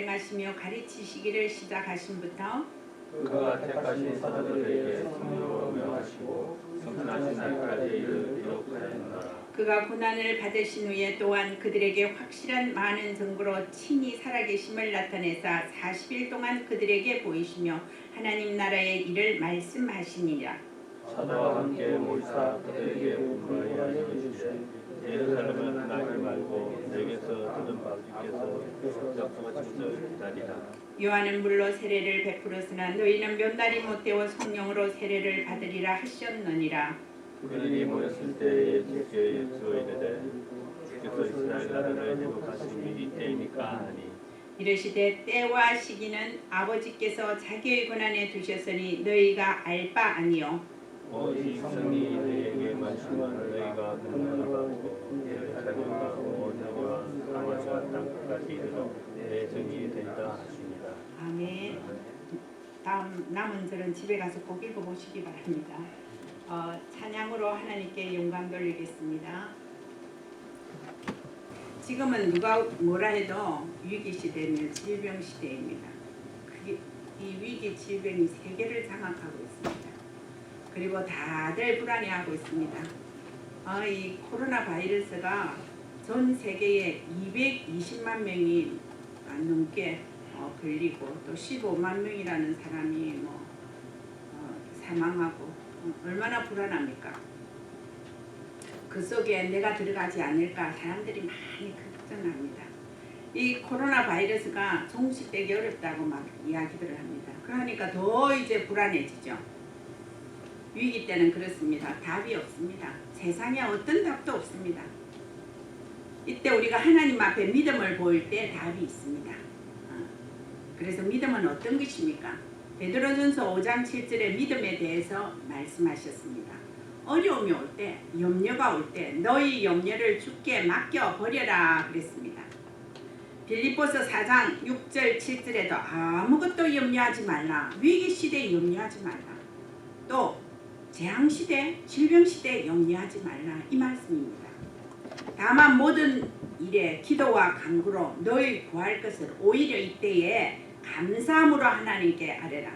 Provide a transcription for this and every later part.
행하시며 가르치시기를 시작하신부터 그가 택하신 사도들에게 성령으로 명하시고 승천하신 날까지 이를 기록하였노라. 그가 고난을 받으신 후에 또한 그들에게 확실한 많은 증거로 친히 살아계심을 나타내사 40일 동안 그들에게 보이시며 하나님 나라의 일을 말씀하시니라. 사도와 함께 모이사 그들에게 분부하여 이르시되 예루살렘을 떠나지 말고 내게서 들은 바 주께서 약속하신 기다리라. 요한은 물로 세례를 베풀었으나 너희는 몇 날이 못되어 성령으로 세례를 받으리라 하셨느니라. 그들이 모였을 때에 주께 여쭈이르되 주께서 이스라엘 나라를 회복하심이 이때이니까 하니 이르시되 때와 시기는 아버지께서 자기의 권한에 두셨으니 너희가 알 바 아니요 오직 성령이 너희에게 말씀하는 너희가 능력을 받고 예루살렘과 온 유대와 사마리아 땅끝까지 이르러 내 증인이 되리라 하십니다. 아멘. 다음 남은 절은 집에 가서 꼭 읽어보시기 바랍니다. 찬양으로 하나님께 영광 돌리겠습니다. 지금은 누가 뭐라 해도 위기 시대는 질병 시대입니다. 이 위기 질병이 세계를 장악하고 있습니다. 그리고 다들 불안해하고 있습니다. 이 코로나 바이러스가 전 세계에 220만 명이 넘게 걸리고 또 15만 명이라는 사람이 사망하고 얼마나 불안합니까? 그 속에 내가 들어가지 않을까 사람들이 많이 걱정합니다. 이 코로나 바이러스가 종식되기 어렵다고 막 이야기들을 합니다. 그러니까 더 이제 불안해지죠. 위기 때는 그렇습니다. 답이 없습니다. 세상에 어떤 답도 없습니다. 이때 우리가 하나님 앞에 믿음을 보일 때 답이 있습니다. 그래서 믿음은 어떤 것입니까? 베드로전서 5장 7절에 믿음에 대해서 말씀하셨습니다. 어려움이 올 때, 염려가 올 때 너희 염려를 주께 맡겨버려라 그랬습니다. 빌립보서 4장 6절 7절에도 아무것도 염려하지 말라. 위기시대에 염려하지 말라. 또 재앙시대, 질병시대에 염려하지 말라. 이 말씀입니다. 다만 모든 일에 기도와 간구로 너희 구할 것을 오히려 이때에 감사함으로 하나님께 아뢰라.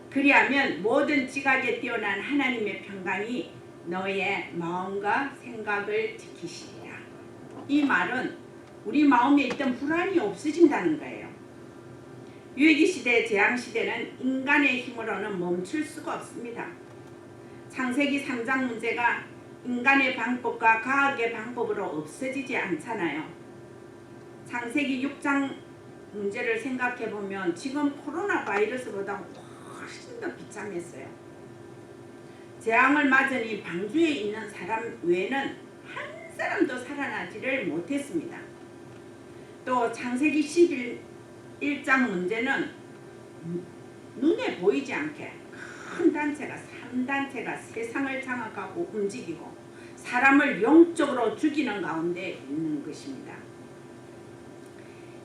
그리하면 모든 지각에 뛰어난 하나님의 평강이 너의 마음과 생각을 지키시리라. 이 말은 우리 마음에 있던 불안이 없어진다는 거예요. 위기시대, 재앙시대는 인간의 힘으로는 멈출 수가 없습니다. 창세기 3장 문제가 인간의 방법과 과학의 방법으로 없어지지 않잖아요. 창세기 6장 문제를 생각해보면 지금 코로나 바이러스보다 훨씬 더 비참했어요. 재앙을 맞으니 방주에 있는 사람 외에는 한 사람도 살아나지를 못했습니다. 또 창세기 11장 문제는 눈에 보이지 않게 큰 단체가 3단체가 세상을 장악하고 움직이고 사람을 영적으로 죽이는 가운데 있는 것입니다.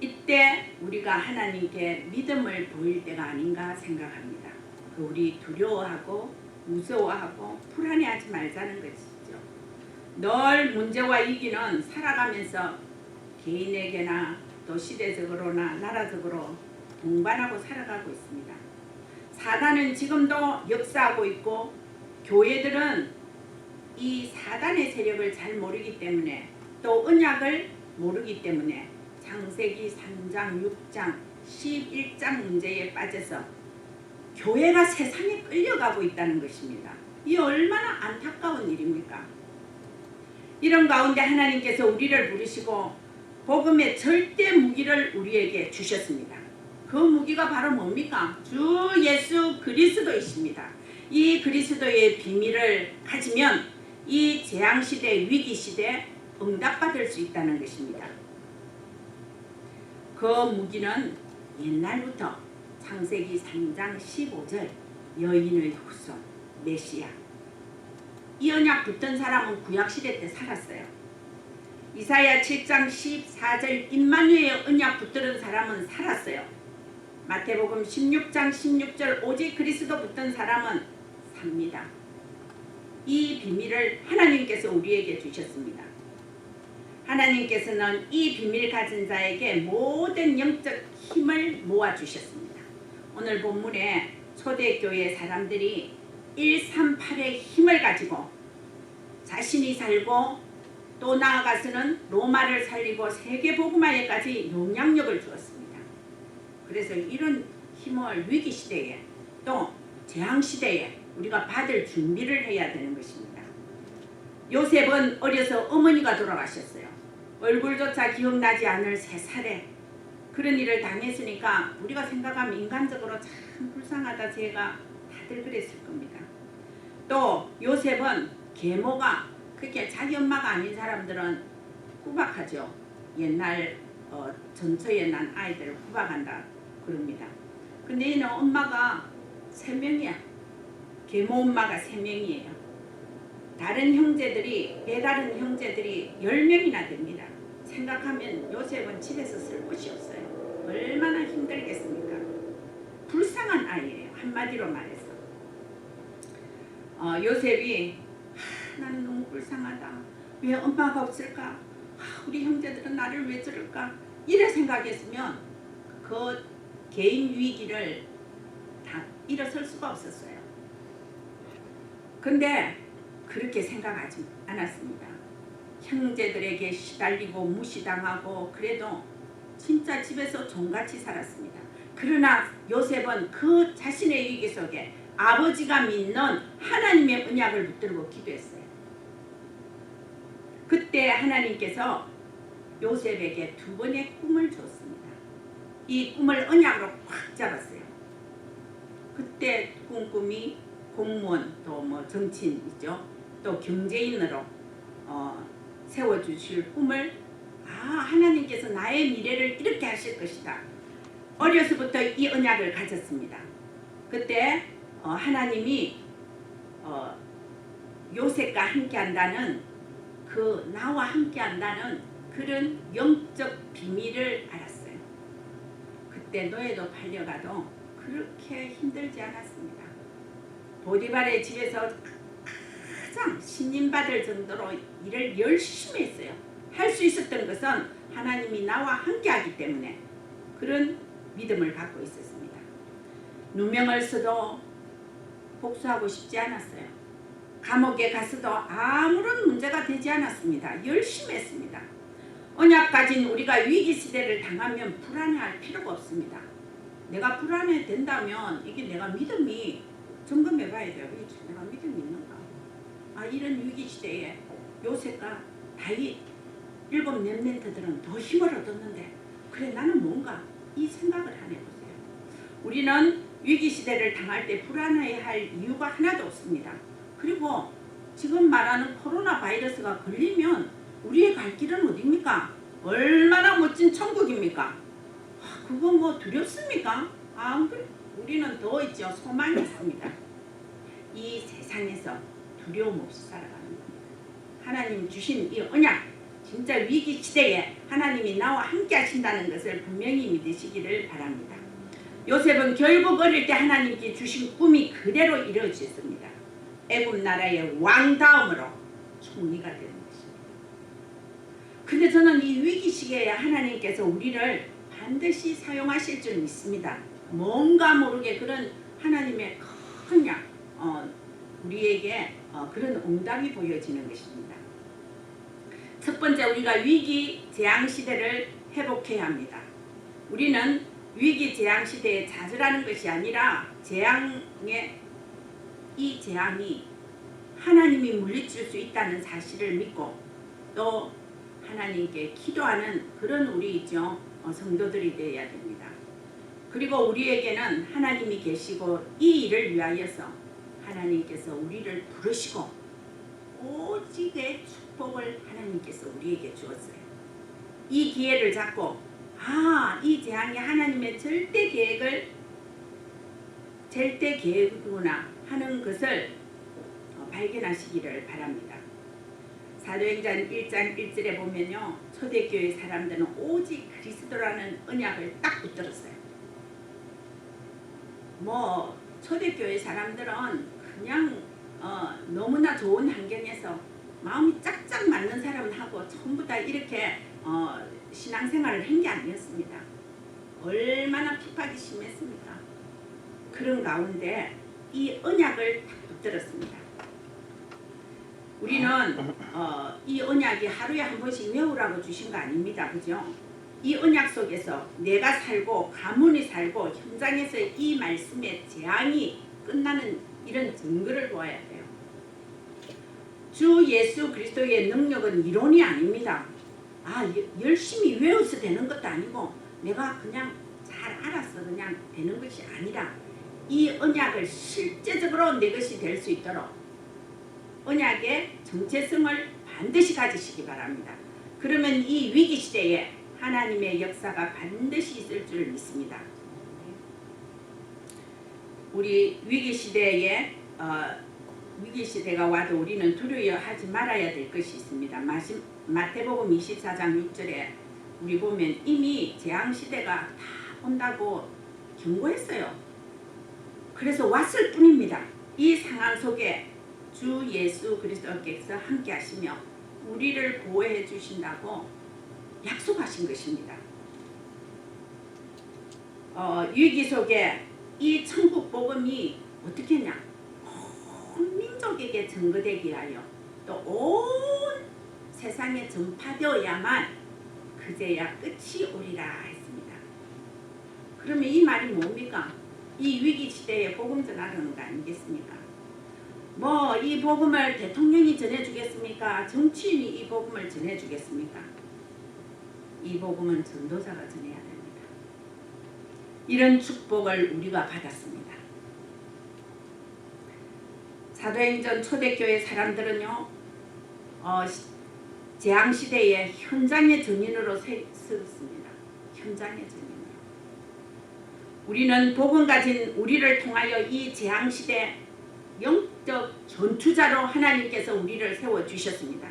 이때 우리가 하나님께 믿음을 보일 때가 아닌가 생각합니다. 우리 두려워하고 무서워하고 불안해하지 말자는 것이죠. 늘 문제와 위기는 살아가면서 개인에게나 또 시대적으로나 나라적으로 동반하고 살아가고 있습니다. 사단은 지금도 역사하고 있고 교회들은 이 사단의 세력을 잘 모르기 때문에 또 언약을 모르기 때문에 창세기 3장, 6장, 11장 문제에 빠져서 교회가 세상에 끌려가고 있다는 것입니다. 이 얼마나 안타까운 일입니까? 이런 가운데 하나님께서 우리를 부르시고 복음의 절대 무기를 우리에게 주셨습니다. 그 무기가 바로 뭡니까? 주 예수 그리스도이십니다. 이 그리스도의 비밀을 가지면 이 재앙시대, 위기시대에 응답받을 수 있다는 것입니다. 그 무기는 옛날부터 창세기 3장 15절 여인의 후손 메시아, 이 언약 붙던 사람은 구약시대 때 살았어요. 이사야 7장 14절 임마누엘 언약 붙들은 사람은 살았어요. 마태복음 16장 16절 오직 그리스도 붙던 사람은 삽니다. 이 비밀을 하나님께서 우리에게 주셨습니다. 하나님께서는 이 비밀 가진 자에게 모든 영적 힘을 모아주셨습니다. 오늘 본문에 초대교회 사람들이 138의 힘을 가지고 자신이 살고 또 나아가서는 로마를 살리고 세계복음화에까지 영향력을 주었습니다. 그래서 이런 힘을 위기시대에 또 재앙시대에 우리가 받을 준비를 해야 되는 것입니다. 요셉은 어려서 어머니가 돌아가셨어요. 얼굴조차 기억나지 않을 3살에 그런 일을 당했으니까 우리가 생각하면 인간적으로 참 불쌍하다 제가 다들 그랬을 겁니다. 또 요셉은 계모가 그렇게 자기 엄마가 아닌 사람들은 구박하죠. 옛날 전처에 난 아이들을 구박한다 그럽니다. 근데 얘는 엄마가 3명이야. 계모 엄마가 3명이에요. 다른 형제들이 배다른 형제들이 10명이나 됩니다. 생각하면 요셉은 집에서 쓸 곳이 없어요. 얼마나 힘들겠습니까? 불쌍한 아이예요. 한마디로 말해서. 요셉이 나는 너무 불쌍하다. 왜 엄마가 없을까? 우리 형제들은 나를 왜 저럴까? 이래 생각했으면 그 개인 위기를 다 일어설 수가 없었어요. 근데 그렇게 생각하지 않았습니다. 형제들에게 시달리고 무시당하고 그래도 진짜 집에서 종같이 살았습니다. 그러나 요셉은 그 자신의 위기 속에 아버지가 믿는 하나님의 언약을 붙들고 기도했어요. 그때 하나님께서 요셉에게 2번의 꿈을 줬습니다. 이 꿈을 언약으로 꽉 잡았어요. 그때 꿈이 공무원 또 뭐 정치인이죠. 또 경제인으로 세워주실 꿈을 하나님께서 나의 미래를 이렇게 하실 것이다. 어려서부터 이 언약을 가졌습니다. 그때 하나님이 요셉과 함께한다는 나와 함께한다는 그런 영적 비밀을 알았어요. 그때 노예도 팔려가도 그렇게 힘들지 않았습니다. 보디발의 집에서 가장 신임받을 정도로 일을 열심히 했어요. 할 수 있었던 것은 하나님이 나와 함께하기 때문에 그런 믿음을 갖고 있었습니다. 누명을 써도 복수하고 싶지 않았어요. 감옥에 갔어도 아무런 문제가 되지 않았습니다. 열심히 했습니다. 언약 가진 우리가 위기시대를 당하면 불안해할 필요가 없습니다. 내가 불안해 된다면 이게 내가 믿음이 점검해 봐야 돼요. 내가 믿음이 있는가? 이런 위기시대에 요셉과 다윗 7 렘넌트들은 더 힘을 얻었는데 그래 나는 뭔가 이 생각을 안 해보세요. 우리는 위기시대를 당할 때 불안해할 이유가 하나도 없습니다. 그리고 지금 말하는 코로나 바이러스가 걸리면 우리의 갈 길은 어디입니까? 얼마나 멋진 천국입니까? 그거 뭐 두렵습니까? 우리는 더 있죠. 소망이 있습니다. 이 세상에서 두려움 없이 살아가는 겁니다. 하나님 주신 이 언약, 진짜 위기 시대에 하나님이 나와 함께 하신다는 것을 분명히 믿으시기를 바랍니다. 요셉은 결국 어릴 때 하나님께 주신 꿈이 그대로 이루어졌습니다. 애굽 나라의 왕 다음으로 총리가 되는 것입니다. 근데 저는 이 위기 시기에 하나님께서 우리를 반드시 사용하실 줄 믿습니다. 뭔가 모르게 그런 하나님의 큰 우리에게 그런 응답이 보여지는 것입니다. 첫 번째, 우리가 위기 재앙 시대를 회복해야 합니다. 우리는 위기 재앙 시대에 좌절하는 것이 아니라 이 재앙이 하나님이 물리칠 수 있다는 사실을 믿고 또 하나님께 기도하는 그런 우리죠. 성도들이 되어야 됩니다. 그리고 우리에게는 하나님이 계시고 이 일을 위하여서 하나님께서 우리를 부르시고 오직의 축복을 하나님께서 우리에게 주었어요. 이 기회를 잡고 이 재앙이 하나님의 절대 계획이구나 하는 것을 발견하시기를 바랍니다. 사도행전 1장 1절에 보면요. 초대교회 사람들은 오직 그리스도라는 언약을 딱 붙들었어요. 초대교회 사람들은 그냥 너무나 좋은 환경에서 마음이 짝짝 맞는 사람하고 전부 다 이렇게 신앙생활을 한 게 아니었습니다. 얼마나 핍박이 심했습니까? 그런 가운데 이 언약을 딱 붙들었습니다. 우리는 이 언약이 하루에 한 번씩 외우라고 주신 거 아닙니다. 그죠? 이 언약 속에서 내가 살고 가문이 살고 현장에서 이 말씀의 재앙이 끝나는 이런 증거를 보아야 돼요. 주 예수 그리스도의 능력은 이론이 아닙니다. 열심히 외워서 되는 것도 아니고 내가 그냥 잘 알아서 그냥 되는 것이 아니라 이 언약을 실제적으로 내 것이 될 수 있도록 언약의 정체성을 반드시 가지시기 바랍니다. 그러면 이 위기시대에 하나님의 역사가 반드시 있을 줄 믿습니다. 우리 위기시대에 위기시대가 와도 우리는 두려워하지 말아야 될 것이 있습니다. 마태복음 24장 6절에 우리 보면 이미 재앙시대가 다 온다고 경고했어요. 그래서 왔을 뿐입니다. 이 상황 속에 주 예수 그리스도께서 함께 하시며 우리를 보호해 주신다고 약속하신 것입니다. 위기 속에 이 천국 복음이 어떻게 했냐? 온 민족에게 증거되기 위하여 또 온 세상에 전파되어야만 그제야 끝이 오리라 했습니다. 그러면 이 말이 뭡니까? 이 위기 시대에 복음 전하려는 거 아니겠습니까? 이 복음을 대통령이 전해주겠습니까? 정치인이 이 복음을 전해주겠습니까? 이 복음은 전도자가 전해야 됩니다. 이런 축복을 우리가 받았습니다. 사도행전 초대교회 사람들은요, 재앙시대에 현장의 전인으로 서었습니다. 현장의 전인으로. 우리는 복음 가진 우리를 통하여 이 재앙시대 영적 전투자로 하나님께서 우리를 세워주셨습니다.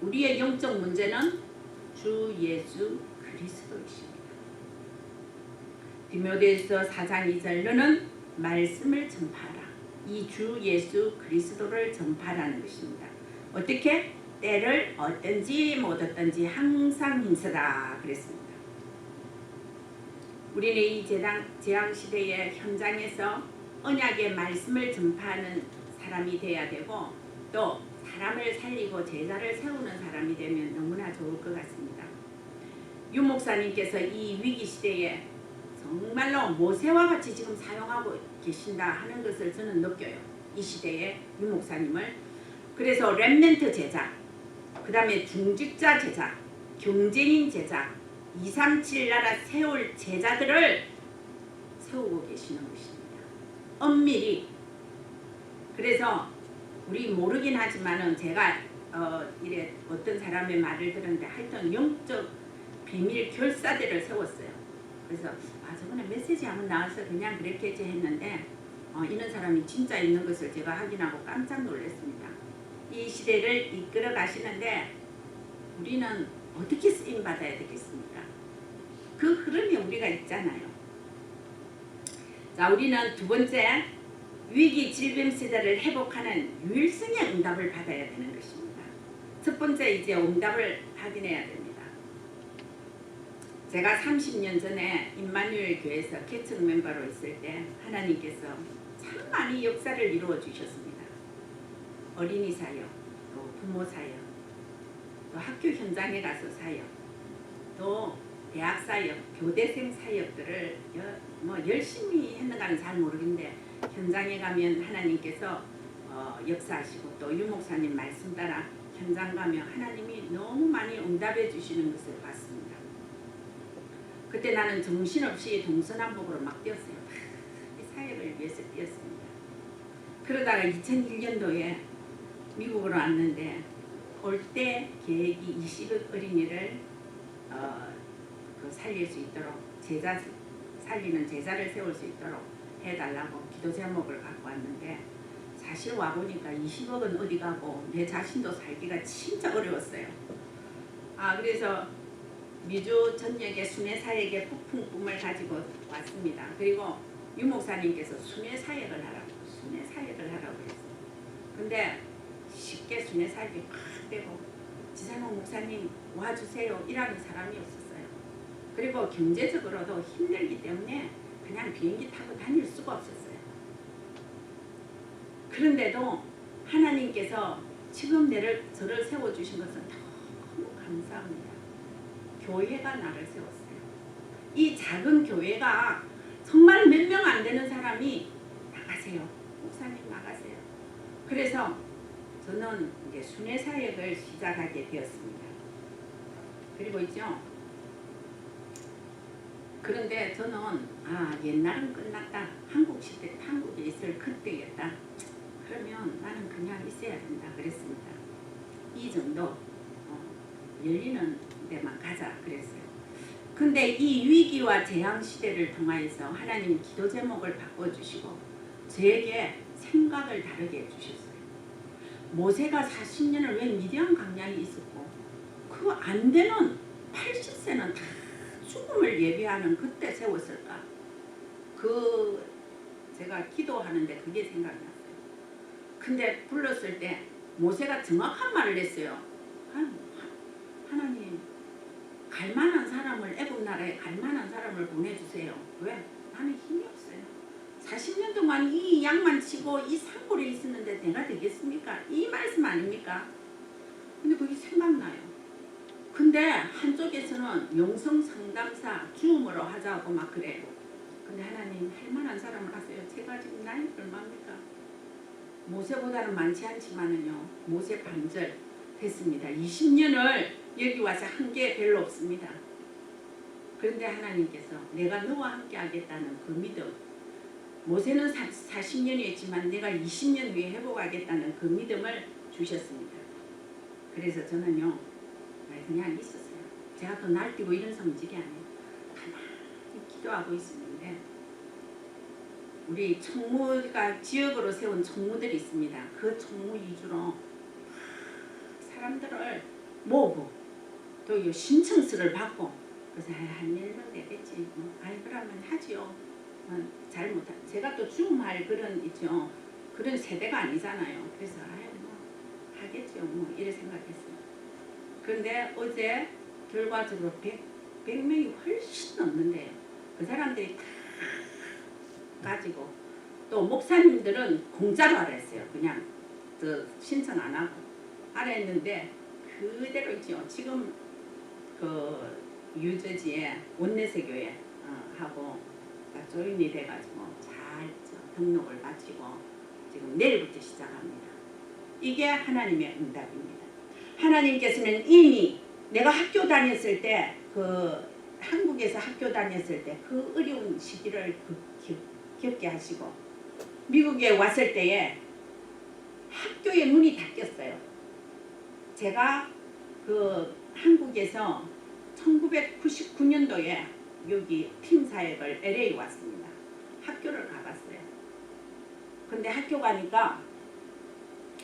우리의 영적 문제는 주 예수 그리스도이십니다. 디모데후서 4장 2절 너는 말씀을 전파하라. 이 주 예수 그리스도를 전파하라는 것입니다. 어떻게? 때를 얻든지 못 얻든지 항상 힘쓰라 그랬습니다. 우리는 이 재앙시대의 현장에서 언약의 말씀을 전파하는 사람이 되어야 되고 또 사람을 살리고 제자를 세우는 사람이 되면 너무나 좋을 것 같습니다. 유 목사님께서 이 위기시대에 정말로 모세와 같이 지금 사용하고 계신다 하는 것을 저는 느껴요. 이 시대에 유 목사님을. 그래서 렘넌트 제자, 그 다음에 중직자 제자, 경제인 제자, 237 나라 세울 제자들을 세우고 계시는 것입니다. 엄밀히. 그래서 우리 모르긴 하지만은 제가 이래 어떤 사람의 말을 들었는데 하여튼 영적 비밀 결사대를 세웠어요. 그래서 저번에 메시지 한번 나와서 그냥 그랬겠지 했는데 이런 사람이 진짜 있는 것을 제가 확인하고 깜짝 놀랐습니다. 이 시대를 이끌어 가시는데 우리는 어떻게 쓰임 받아야 되겠습니까? 그 흐름이 우리가 있잖아요. 자, 우리는 두 번째 위기 질병 시대를 회복하는 유일성의 응답을 받아야 되는 것입니다. 첫 번째 이제 응답을 확인해야 됩니다. 제가 30년 전에 임마누엘 교회에서 개척 멤버로 있을 때 하나님께서 참 많이 역사를 이루어 주셨습니다. 어린이 사역, 또 부모 사역, 또 학교 현장에 가서 사역, 또 대학 사역, 교대생 사역들을 열심히 했는가는 잘 모르겠는데 현장에 가면 하나님께서 역사하시고 또 유 목사님 말씀 따라 현장 가면 하나님이 너무 많이 응답해 주시는 것을 봤습니다. 그때 나는 정신없이 동서남북으로 막 뛰었어요. 이 사역을 위해서 뛰었습니다. 그러다가 2001년도에 미국으로 왔는데 올 때 계획이 20억 어린이를 살릴 수 있도록 살리는 제자를 세울 수 있도록 해달라고 기도 제목을 갖고 왔는데 사실 와보니까 20억은 어디 가고 내 자신도 살기가 진짜 어려웠어요. 그래서 미주 전역의 순회사역의 폭풍 꿈을 가지고 왔습니다. 그리고 유 목사님께서 순회사역을 하라고 했어요. 근데 그런데 쉽게 순회살기 확 되고 지산홍 목사님 와주세요 이라는 사람이 없었어요. 그리고 경제적으로도 힘들기 때문에 그냥 비행기 타고 다닐 수가 없었어요. 그런데도 하나님께서 지금 저를 세워주신 것은 너무 감사합니다. 교회가 나를 세웠어요. 이 작은 교회가 정말 몇 명 안 되는 사람이 나가세요. 목사님 나가세요. 그래서 저는 이제 순회 사역을 시작하게 되었습니다. 그리고 있죠. 그런데 저는 옛날은 끝났다. 한국에 있을 그때였다. 그러면 나는 그냥 있어야 된다 그랬습니다. 이 정도 열리는 데만 가자 그랬어요. 근데 이 위기와 재앙 시대를 통하여서 하나님 기도 제목을 바꿔주시고 저에게 생각을 다르게 해주셨어요. 모세가 40년을 왜 미디안 광야에 있었고 그 안 되는 80세는 다 죽음을 예비하는 그때 세웠을까? 제가 기도하는데 그게 생각이 났어요. 근데 불렀을 때 모세가 정확한 말을 했어요. 하나님 갈만한 사람을 애굽 나라에 갈만한 사람을 보내주세요. 왜? 나는 힘이 없어요. 40년 동안 이 양만 치고 이 산골에 있었는데 내가 되겠습니까? 이 말씀 아닙니까? 근데 그게 생각나요. 근데 한쪽에서는 영성 상담사 주음으로 하자고 막 그래요. 근데 하나님 할 만한 사람을 하세요. 제가 지금 나이 얼마입니까? 모세보다는 많지 않지만은요. 모세 반절 됐습니다. 20년을 여기 와서 한 게 별로 없습니다. 그런데 하나님께서 내가 너와 함께 하겠다는 그 믿음, 모세는 40년이었지만 내가 20년 후에 회복하겠다는 그 믿음을 주셨습니다. 그래서 저는요 그냥 있었어요. 제가 또 날뛰고 이런 성질이 아니에요. 가만히 기도하고 있었는데 우리 총무가 지역으로 세운 총무들이 있습니다. 그 총무 위주로 사람들을 모으고 또 신청서를 받고 그래서 한 일은 되겠지. 그러면 하지요. 잘못한 제가 또 주음할 그런 있죠. 그런 세대가 아니잖아요. 그래서 하겠죠. 이래 생각했어요. 그런데 어제 결과적으로 100명이 훨씬 넘는데요. 그 사람들이 다 가지고 또 목사님들은 공짜로 하라 했어요. 그냥 신청 안 하고 하라 했는데 그대로 있죠. 지금 그 유저지에 원내세교회 하고 조인이 돼가지고 잘 등록을 마치고 지금 내일부터 시작합니다. 이게 하나님의 응답입니다. 하나님께서는 이미 내가 학교 다녔을 때 한국에서 학교 다녔을 때 그 어려운 시기를 겪게 하시고 미국에 왔을 때에 학교에 문이 닫혔어요. 제가 한국에서 1999년도에 여기 팀 사역을 LA 왔습니다. 학교를 가봤어요. 근데 학교 가니까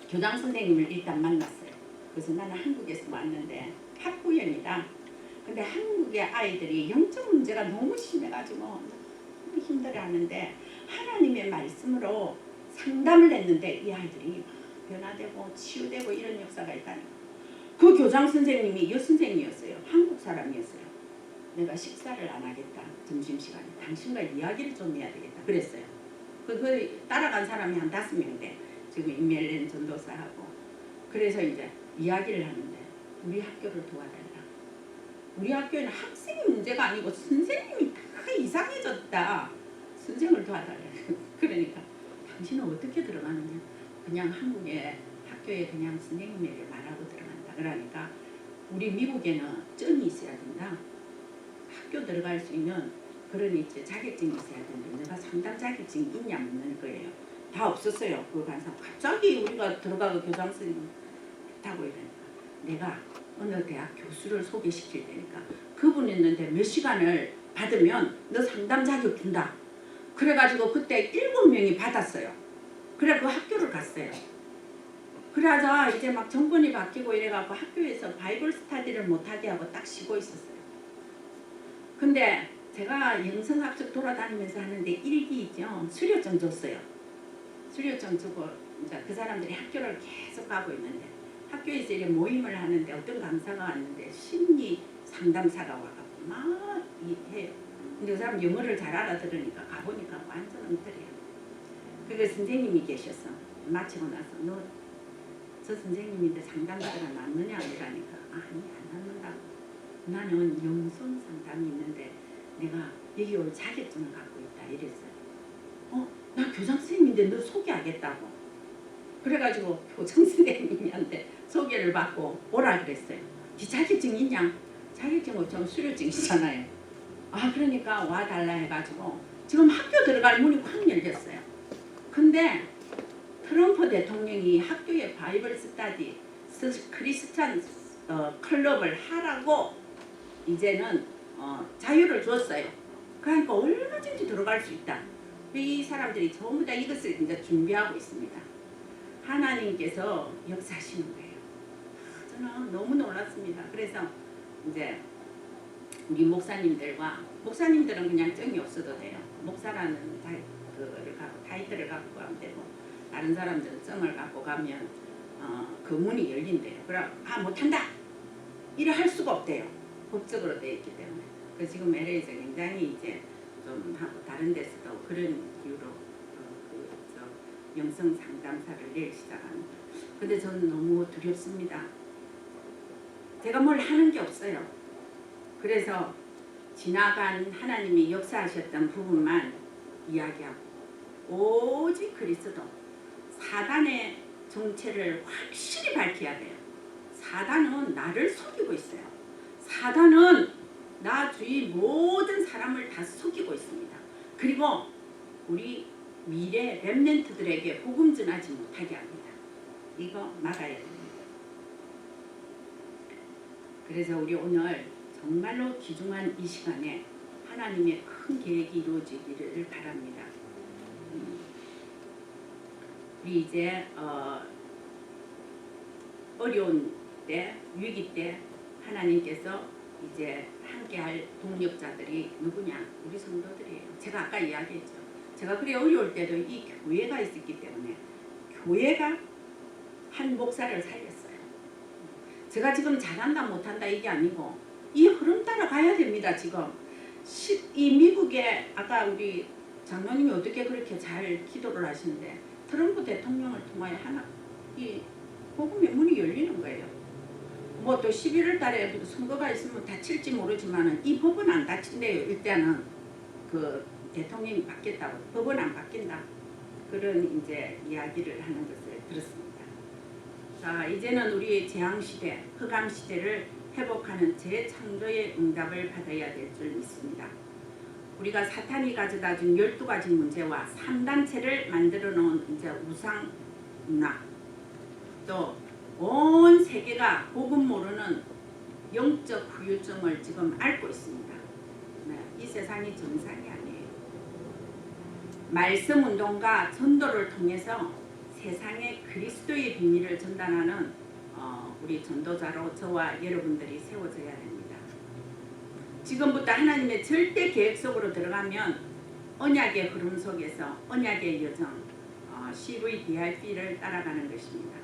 교장 선생님을 일단 만났어요. 그래서 나는 한국에서 왔는데 학부형이다. 근데 한국의 아이들이 영적 문제가 너무 심해가지고 너무 힘들어하는데 하나님의 말씀으로 상담을 했는데 이 아이들이 변화되고 치유되고 이런 역사가 있다니까. 그 교장 선생님이 여선생이었어요. 한국 사람이었어요. 내가 식사를 안 하겠다. 점심시간에 당신과 이야기를 좀 해야 되겠다. 그랬어요. 그 따라간 사람이 한 5명인데 지금 임멜렌 전도사하고 그래서 이제 이야기를 하는데 우리 학교를 도와달라. 우리 학교에는 학생이 문제가 아니고 선생님이 다 이상해졌다. 선생을 도와달라. 그러니까 당신은 어떻게 들어가느냐. 그냥 한국의 학교에 그냥 선생님에게 말하고 들어간다. 그러니까 우리 미국에는 점이 있어야 된다. 학교 들어갈 수 있는 그런 이제 자격증이 있어야 되는데 내가 상담 자격증이 있냐 묻는 거예요. 다 없었어요. 그거 간사 갑자기 우리가 들어가고 교장 선생님 타고 이러니까 내가 어느 대학 교수를 소개시킬 테니까 그분 있는데 몇 시간을 받으면 너 상담 자격 준다. 그래가지고 그때 7명이 받았어요. 그래 그 학교를 갔어요. 그러자 이제 막 정권이 바뀌고 이래갖고 학교에서 바이블 스터디를 못하게 하고 딱 쉬고 있었어요. 근데 제가 영성학적 돌아다니면서 하는데 일기 있죠. 수료증 줬어요. 수료증 주고 이제 그 사람들이 학교를 계속 가고 있는데 학교에서 이렇게 모임을 하는데 어떤 강사가 왔는데 심리 상담사가 와갖고 막 해요. 근데 그 사람 영어를 잘 알아들으니까 가보니까 완전 엉터리야. 그 선생님이 계셔서 마치고 나서 너 저 선생님인데 상담사가 낫느냐 이러니까 아니 안 낫는다고. 나는 영성 상담이 있는데 내가 여기 올 자격증을 갖고 있다 이랬어요. 나 교장 선생님인데 너 소개하겠다고. 그래가지고 교장 선생님한테 소개를 받고 오라 그랬어요. 네 자격증 있냐? 자격증은 좀 수료증이잖아요. 그러니까 와달라 해가지고 지금 학교 들어갈 문이 확 열렸어요. 근데 트럼프 대통령이 학교에 바이블 스터디 크리스찬 클럽을 하라고 이제는 자유를 줬어요. 그러니까 얼마든지 들어갈 수 있다. 이 사람들이 전부 다 이것을 이제 준비하고 있습니다. 하나님께서 역사하시는 거예요. 저는 너무 놀랐습니다. 그래서 이제 우리 목사님들은 그냥 정이 없어도 돼요. 목사라는 타이틀을 갖고 가면 되고 다른 사람들은 점을 갖고 가면 그 문이 열린대요. 그럼 못한다 이래 할 수가 없대요. 법적으로 되어 있기 때문에. 그래서 지금 LA에서 굉장히 이제 좀 하고 다른 데서도 그런 이유로 영성 상담사를 내일 시작합니다. 근데 저는 너무 두렵습니다. 제가 뭘 하는 게 없어요. 그래서 지나간 하나님이 역사하셨던 부분만 이야기하고 오직 그리스도 사단의 정체를 확실히 밝혀야 돼요. 사단은 나를 속이고 있어요. 사단은 나 주위 모든 사람을 다 속이고 있습니다. 그리고 우리 미래 렘넌트들에게 복음 전하지 못하게 합니다. 이거 막아야 됩니다. 그래서 우리 오늘 정말로 귀중한 이 시간에 하나님의 큰 계획이 이루어지기를 바랍니다. 우리 이제 어려운 때, 위기 때 하나님께서 이제 함께할 동력자들이 누구냐? 우리 성도들이에요. 제가 아까 이야기했죠. 제가 그래 어려울 때도 이 교회가 있었기 때문에 교회가 한 목사를 살렸어요. 제가 지금 잘한다 못한다 이게 아니고 이 흐름 따라 가야 됩니다. 지금 이 미국에 아까 우리 장로님이 어떻게 그렇게 잘 기도를 하시는데 트럼프 대통령을 통하여 이 복음의 문이 열리는 거예요. 뭐 또 11월 달에 선거가 있으면 다칠지 모르지만 이 법은 안 다친대요. 일단은 그 대통령이 바뀌었다고 법은 안 바뀐다. 그런 이제 이야기를 하는 것을 들었습니다. 자, 이제는 우리 재앙시대, 흑암시대를 회복하는 재창조의 응답을 받아야 될 줄 믿습니다. 우리가 사탄이 가져다 준 12가지 문제와 3단체를 만들어 놓은 이제 우상 문화, 또 온 세계가 복음 모르는 영적 후유증을 지금 앓고 있습니다. 네, 이 세상이 정상이 아니에요. 말씀 운동과 전도를 통해서 세상에 그리스도의 비밀을 전달하는 우리 전도자로 저와 여러분들이 세워져야 됩니다. 지금부터 하나님의 절대 계획 속으로 들어가면 언약의 흐름 속에서 언약의 여정 CVDIP를 따라가는 것입니다.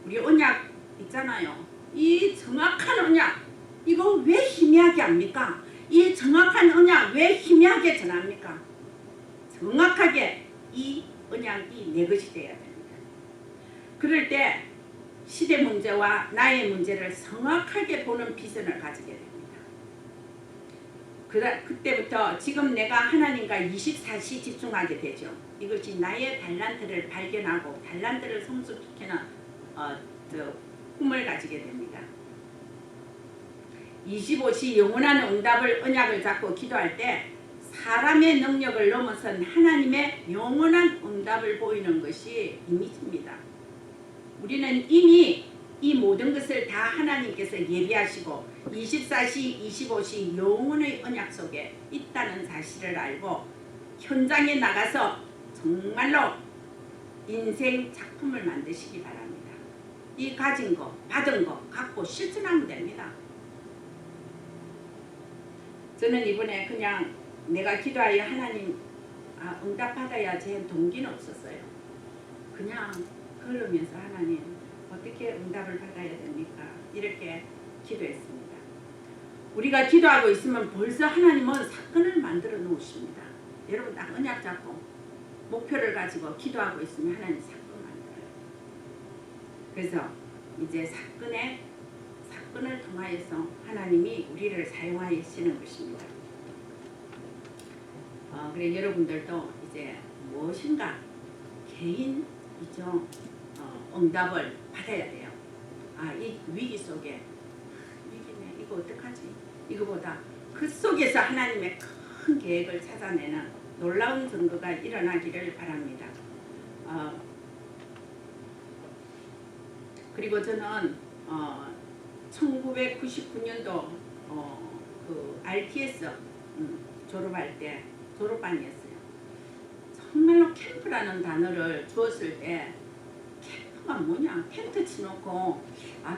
우리 언약 있잖아요. 이 정확한 언약 이거 왜 희미하게 합니까? 이 정확한 언약 왜 희미하게 전합니까? 정확하게 이 언약이 내 것이 되어야 됩니다. 그럴 때 시대 문제와 나의 문제를 정확하게 보는 비전을 가지게 됩니다. 그때부터 지금 내가 하나님과 24시 집중하게 되죠. 이것이 나의 달란트를 발견하고 달란트를 성숙시키는 꿈을 가지게 됩니다. 25시 영원한 응답을 언약을 잡고 기도할 때 사람의 능력을 넘어선 하나님의 영원한 응답을 보이는 것이 이미지입니다. 우리는 이미 이 모든 것을 다 하나님께서 예비하시고 24시, 25시 영원의 언약 속에 있다는 사실을 알고 현장에 나가서 정말로 인생 작품을 만드시기 바랍니다. 이 가진 거, 받은 거 갖고 실천하면 됩니다. 저는 이번에 그냥 내가 기도하여 하나님 응답받아야 제 동기는 없었어요. 그냥 걸으면서 하나님 어떻게 응답을 받아야 됩니까? 이렇게 기도했습니다. 우리가 기도하고 있으면 벌써 하나님은 사건을 만들어 놓으십니다. 여러분 딱 언약 잡고 목표를 가지고 기도하고 있으면 하나님 사건 만들어요. 그래서 이제 사건을 통하여서 하나님이 우리를 사용하시는 것입니다. 그래 여러분들도 이제 무엇인가 개인이죠. 응답을 받아야 돼요. 이 위기 속에 위기네 이거 어떡하지? 이거보다 그 속에서 하나님의 큰 계획을 찾아내는 놀라운 증거가 일어나기를 바랍니다. 그리고 저는 1999년도 그 RTS 졸업할 때 졸업반이었어요. 정말로 캠프라는 단어를 주었을 때 캠프가 뭐냐? 텐트 치놓고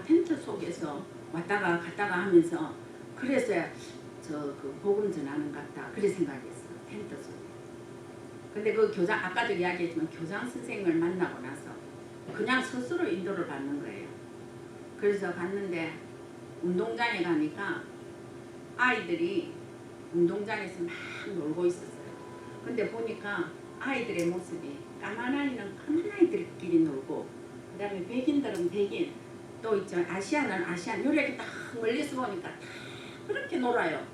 텐트 속에서 왔다가 갔다가 하면서 그래서 그 복음 전하는 것 같다 그래 생각했어. 텐트 속에. 근데 그 교장 아까도 이야기했지만 교장 선생님을 만나고 나서 그냥 스스로 인도를 받는 거예요. 그래서 갔는데 운동장에 가니까 아이들이 운동장에서 막 놀고 있었어요. 근데 보니까 아이들의 모습이 까만 아이는 까만 아이들끼리 놀고 그 다음에 백인들은 백인 또 있죠. 아시아는 아시안 요렇게 딱 멀리서 보니까 다 그렇게 놀아요.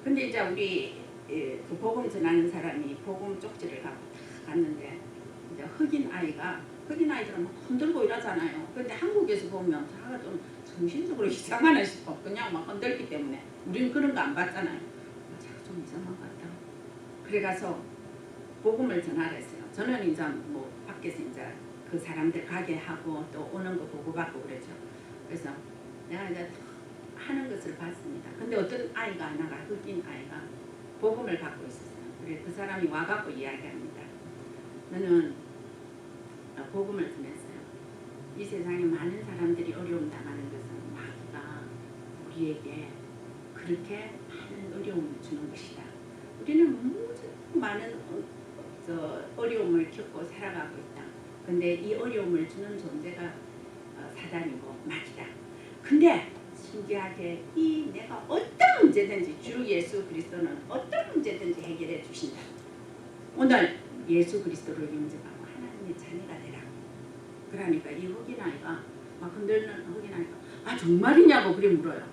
근데 이제 우리 그 복음 전하는 사람이 복음 쪽지를 갖고 딱 갔는데 이제 흑인 아이들은 막 흔들고 이러잖아요. 근데 한국에서 보면 다가 좀 정신적으로 이상하나 싶어. 그냥 막 흔들기 때문에 우리는 그런 거 안 봤잖아요. 자꾸 좀 이상한 것 같다. 그래 가서 복음을 전하라 했어요. 저는 이제 뭐 밖에서 이제 그 사람들 가게 하고 또 오는 거 보고받고 그러죠. 그래서 내가 이제 하는 것을 봤습니다. 근데 어떤 아이가 하나가 흑인 아이가 복음을 받고 있었어요. 그래 그 사람이 와갖고 이야기합니다. 너는 복음을 전했어요. 이 세상에 많은 사람들이 어려움 당하는 것은 마귀가 우리에게 그렇게 많은 어려움을 주는 것이다. 우리는 무척 많은 어려움을 겪고 살아가고 있다. 근데 이 어려움을 주는 존재가 사단이고 마귀다. 근데 신기하게 이 내가 어떤 문제든지 주 예수 그리스도는 어떤 문제든지 해결해 주신다. 오늘 예수 그리스도를 영접하고 하나님의 자녀가 되라. 그러니까 이 흑인 아이가 막 흔들는 흑인 아이가 정말이냐고 그래 물어요.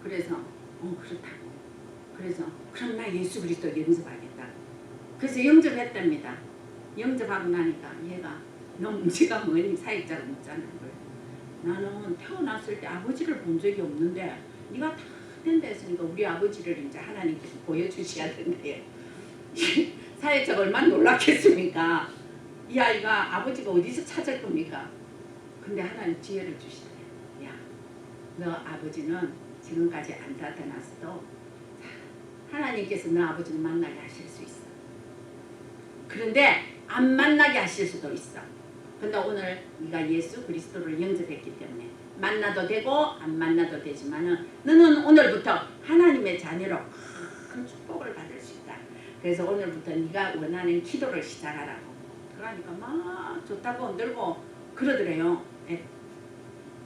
그래서 그렇다고. 그래서 그럼 나 예수 그리스도 영접하겠다. 그래서 영접했답니다. 영접하고 나니까 얘가 너 문제가 뭐니? 사역자가 묻자는 거예요. 나는 태어났을 때 아버지를 본 적이 없는데 네가 다 된다 했으니까 우리 아버지를 이제 하나님께서 보여주셔야 된대요. 사역자가 얼마나 놀랐겠습니까? 이 아이가 아버지가 어디서 찾을 겁니까? 근데 하나님 지혜를 주시대요. 야, 너 아버지는 지금까지 안 나타났어도 하나님께서 너 아버지를 만나게 하실 수 있어. 그런데 안 만나게 하실 수도 있어. 근데 오늘 네가 예수 그리스도를 영접했기 때문에 만나도 되고 안 만나도 되지만은 너는 오늘부터 하나님의 자녀로 큰 축복을 받을 수 있다. 그래서 오늘부터 네가 원하는 기도를 시작하라고. 그러니까 막 좋다고 흔들고 그러더래요. 네.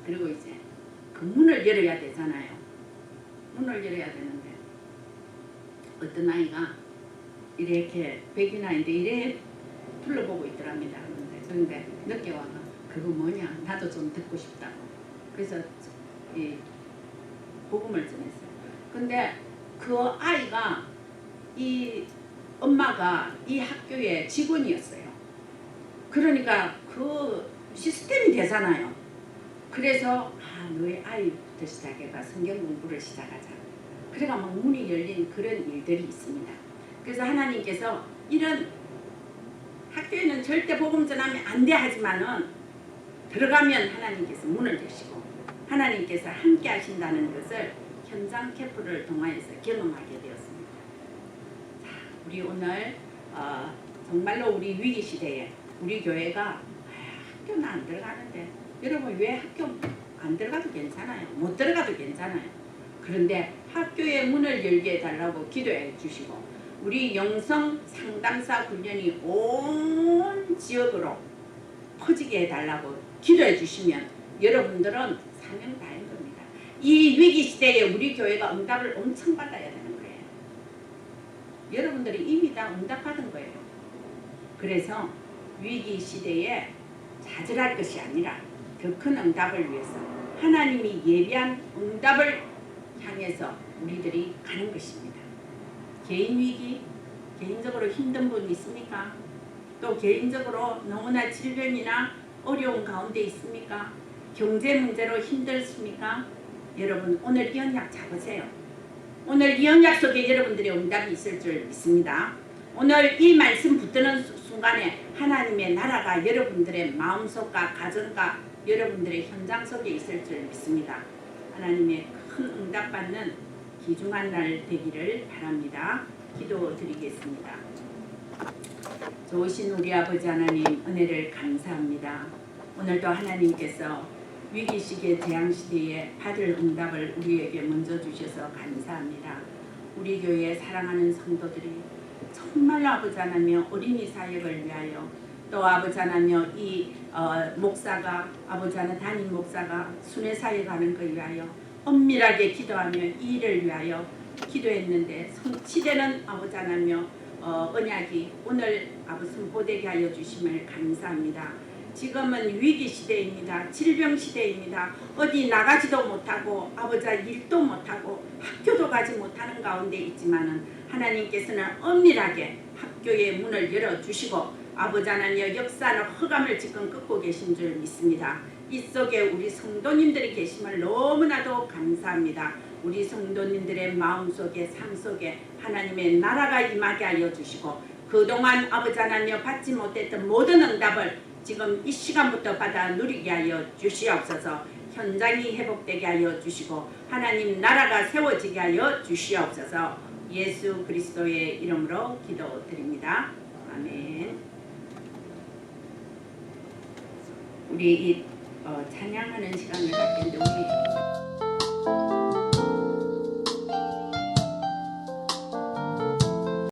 그리고 이제 그 문을 열어야 되잖아요. 문을 열어야 되는데 어떤 아이가 이렇게 백인 아이인데 이래 둘러보고 있더랍니다. 그런데 늦게 와가 그거 뭐냐 나도 좀 듣고 싶다고. 그래서 이 복음을 전했어요. 근데 그 아이가 이 엄마가 이 학교의 직원이었어요. 그러니까 그 시스템이 되잖아요. 그래서 너희 아이부터 시작해가 성경 공부를 시작하자. 그래가 막 문이 열린 그런 일들이 있습니다. 그래서 하나님께서 이런 학교에는 절대 복음 전하면 안 돼 하지만은 들어가면 하나님께서 문을 여시고 하나님께서 함께 하신다는 것을 현장 캠프를 통하여서 경험하게 되었습니다. 자, 우리 오늘 정말로 우리 위기 시대에 우리 교회가 학교는 안 들어가는데 여러분 왜 학교 안 들어가도 괜찮아요. 못 들어가도 괜찮아요. 그런데 학교의 문을 열게 해달라고 기도해 주시고 우리 영성 상담사 훈련이 온 지역으로 퍼지게 해달라고 기도해 주시면 여러분들은 사명 다한 겁니다. 이 위기 시대에 우리 교회가 응답을 엄청 받아야 되는 거예요. 여러분들이 이미 다 응답받은 거예요. 그래서 위기 시대에 좌절할 것이 아니라 더 큰 응답을 위해서 하나님이 예비한 응답을 향해서 우리들이 가는 것입니다. 개인 위기, 개인적으로 힘든 분 있습니까? 또 개인적으로 너무나 질병이나 어려운 가운데 있습니까? 경제 문제로 힘들습니까? 여러분 오늘 이 언약 잡으세요. 오늘 이 언약 속에 여러분들의 응답이 있을 줄 믿습니다. 오늘 이 말씀 붙드는 순간에 하나님의 나라가 여러분들의 마음속과 가정과 여러분들의 현장 속에 있을 줄 믿습니다. 하나님의 큰 응답받는 귀중한 날 되기를 바랍니다. 기도드리겠습니다. 좋으신 우리 아버지 하나님 은혜를 감사합니다. 오늘도 하나님께서 위기시기의 재앙시대에 받을 응답을 우리에게 먼저 주셔서 감사합니다. 우리 교회에 사랑하는 성도들이 정말로 아버지 하나님 어린이 사역을 위하여 또 아버지 하나님 이 목사가 아버지 하나님 담임 목사가 순회 사역하는 것 위하여 엄밀하게 기도하며 이 일을 위하여 기도했는데 성취되는 아버지 하나님 언약이 오늘 아버지 선포되게 하여 주심을 감사합니다. 지금은 위기 시대입니다. 질병 시대입니다. 어디 나가지도 못하고 아버지 일도 못하고 학교도 가지 못하는 가운데 있지만은 하나님께서는 엄밀하게 학교의 문을 열어주시고 아버지 하나님 역사는 허감을 지금 끊고 계신 줄 믿습니다. 이 속에 우리 성도님들이 계심을 너무나도 감사합니다. 우리 성도님들의 마음속에 삶속에 하나님의 나라가 임하게 하여 주시고 그동안 아버지 하나님 받지 못했던 모든 응답을 지금 이 시간부터 받아 누리게 하여 주시옵소서. 현장이 회복되게 하여 주시고 하나님 나라가 세워지게 하여 주시옵소서. 예수 그리스도의 이름으로 기도드립니다. 아멘. 우리 이 찬양하는 시간을 갖겠는데 우리